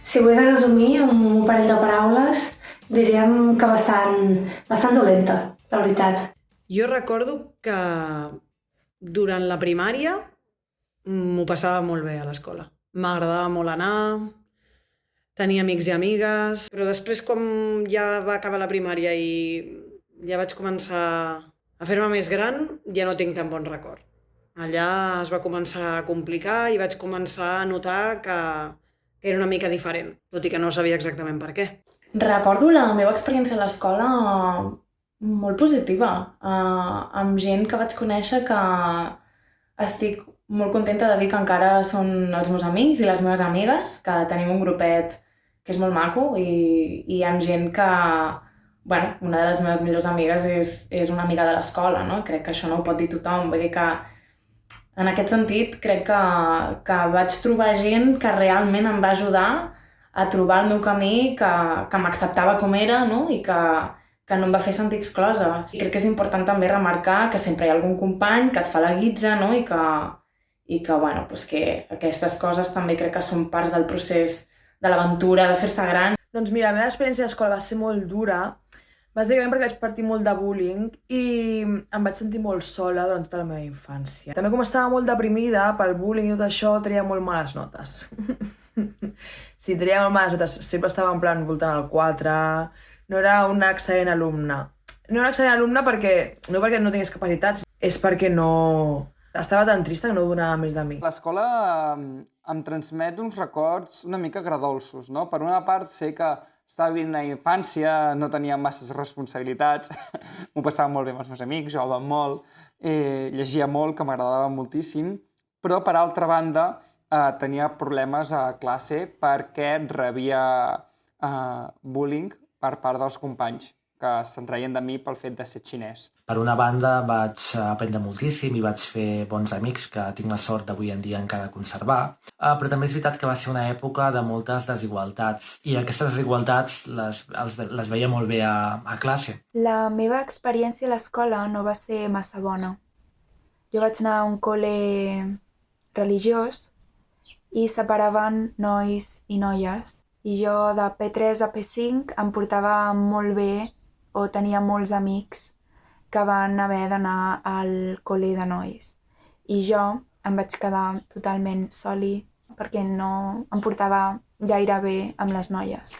Si ho he de resumir amb un parell de paraules, diríem que bastant dolenta, la veritat. Jo recordo que durant la primària m'ho passava molt bé a l'escola. M'agradava molt anar, tenia amics i amigues, però després quan ja va acabar la primària i ja vaig començar a fer-me més gran, ja no tinc tan bon record. Allà es va començar a complicar i vaig començar a notar que era una mica diferent, tot i que no sabia exactament per què. Recordo la meva experiència a l'escola molt positiva, amb gent que vaig conèixer que estic molt contenta de dir que encara són els meus amics i les meves amigues, que tenim un grupet que és molt maco i amb gent que, bueno, una de les meves millors amigues és una amiga de l'escola, no? Crec que això no ho pot dir tothom, vull dir que en aquest sentit crec que vaig trobar gent que realment em va ajudar a trobar el meu camí, que m'acceptava com era, no? I que no em va fer sentir exclosa. I crec que és important també remarcar que sempre hi ha algun company que et fa la guitza, no? I que, bueno, doncs que aquestes coses també crec que són parts del procés de l'aventura, de fer-se gran. Doncs mira, la meva experiència a l'escola va ser molt dura, bàsicament perquè vaig patir molt de bullying i em vaig sentir molt sola durant tota la meva infància. També com estava molt deprimida pel bullying i tot això, treia molt males notes. Sí, treia molt males notes, sempre estava en plan voltant al 4, no era una excel·lent alumna. No era excel·lent alumna no perquè no tingués capacitats, és perquè no... Estava tan trista que no donava més de mi. L'escola em transmet uns records una mica agredolços, no? Per una part sé que estava vivint una infància, no tenia masses responsabilitats, m'ho passava molt bé amb els meus amics, jugava molt, llegia molt, que m'agradava moltíssim, però per altra banda tenia problemes a classe perquè rebia bullying per part dels companys, que se'n reien de mi pel fet de ser xinès. Per una banda vaig aprendre moltíssim i vaig fer bons amics que tinc la sort d'avui en dia encara conservar, però també és veritat que va ser una època de moltes desigualtats i aquestes desigualtats les veia molt bé a classe. La meva experiència a l'escola no va ser massa bona. Jo vaig anar a un col·le religiós i separaven nois i noies. I jo de P3 a P5 em portava molt bé o tenia molts amics que van haver d'anar al col·le de nois. I jo em vaig quedar totalment soli perquè no em portava gaire bé amb les noies.